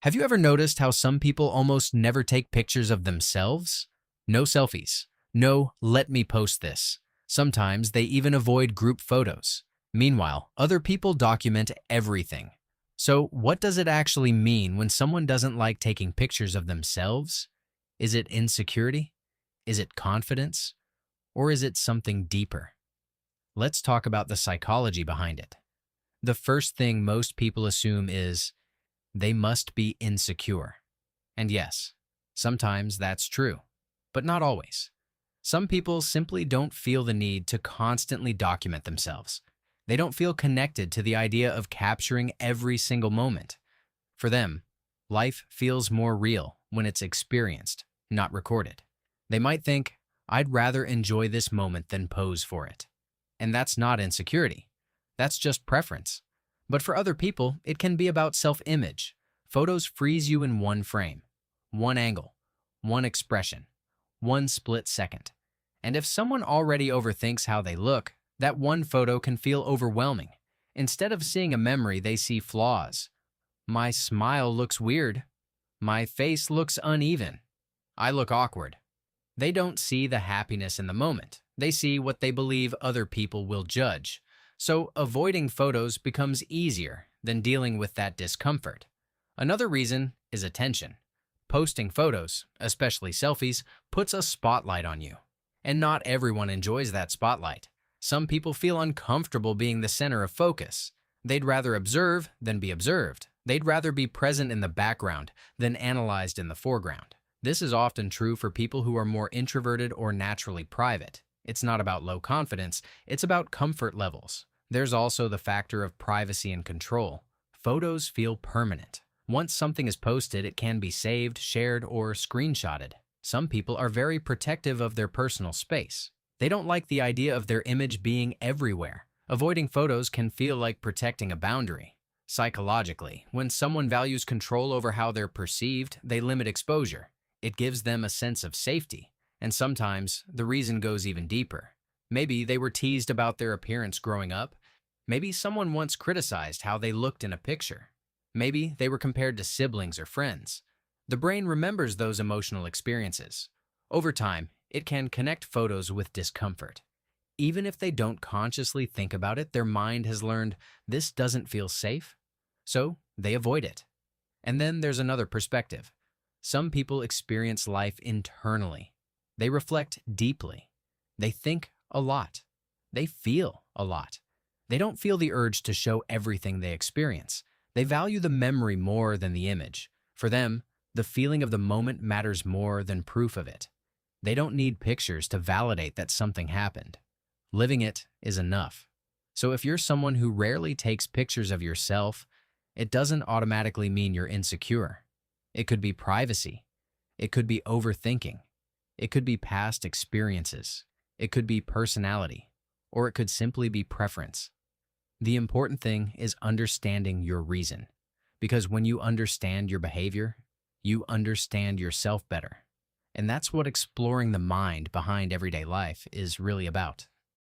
Have you ever noticed how some people almost never take pictures of themselves? No selfies. No, let me post this. Sometimes they even avoid group photos. Meanwhile, other people document everything. So, what does it actually mean when someone doesn't like taking pictures of themselves? Is it insecurity? Is it confidence? Or is it something deeper? Let's talk about the psychology behind it. The first thing most people assume is they must be insecure. And yes, sometimes that's true, but not always. Some people simply don't feel the need to constantly document themselves. They don't feel connected to the idea of capturing every single moment. For them, life feels more real when it's experienced, not recorded. They might think, I'd rather enjoy this moment than pose for it. And that's not insecurity. That's just preference. But for other people, it can be about self-image. Photos freeze you in one frame, one angle, one expression, one split second. And if someone already overthinks how they look, that one photo can feel overwhelming. Instead of seeing a memory, they see flaws. My smile looks weird. My face looks uneven. I look awkward. They don't see the happiness in the moment. They see what they believe other people will judge. So avoiding photos becomes easier than dealing with that discomfort. Another reason is attention. Posting photos, especially selfies, puts a spotlight on you. And not everyone enjoys that spotlight. Some people feel uncomfortable being the center of focus. They'd rather observe than be observed. They'd rather be present in the background than analyzed in the foreground. This is often true for people who are more introverted or naturally private. It's not about low confidence, it's about comfort levels. There's also the factor of privacy and control. Photos feel permanent. Once something is posted, it can be saved, shared, or screenshotted. Some people are very protective of their personal space. They don't like the idea of their image being everywhere. Avoiding photos can feel like protecting a boundary. Psychologically, when someone values control over how they're perceived, they limit exposure. It gives them a sense of safety. And sometimes, the reason goes even deeper. Maybe they were teased about their appearance growing up. Maybe someone once criticized how they looked in a picture. Maybe they were compared to siblings or friends. The brain remembers those emotional experiences. Over time, it can connect photos with discomfort. Even if they don't consciously think about it, their mind has learned this doesn't feel safe, so they avoid it. And then there's another perspective. Some people experience life internally. They reflect deeply. They think a lot. They feel a lot. They don't feel the urge to show everything they experience. They value the memory more than the image. For them, the feeling of the moment matters more than proof of it. They don't need pictures to validate that something happened. Living it is enough. So if you're someone who rarely takes pictures of yourself, it doesn't automatically mean you're insecure. It could be privacy. It could be overthinking. It could be past experiences. It could be personality. Or it could simply be preference. The important thing is understanding your reason. Because when you understand your behavior, you understand yourself better. And that's what exploring the mind behind everyday life is really about.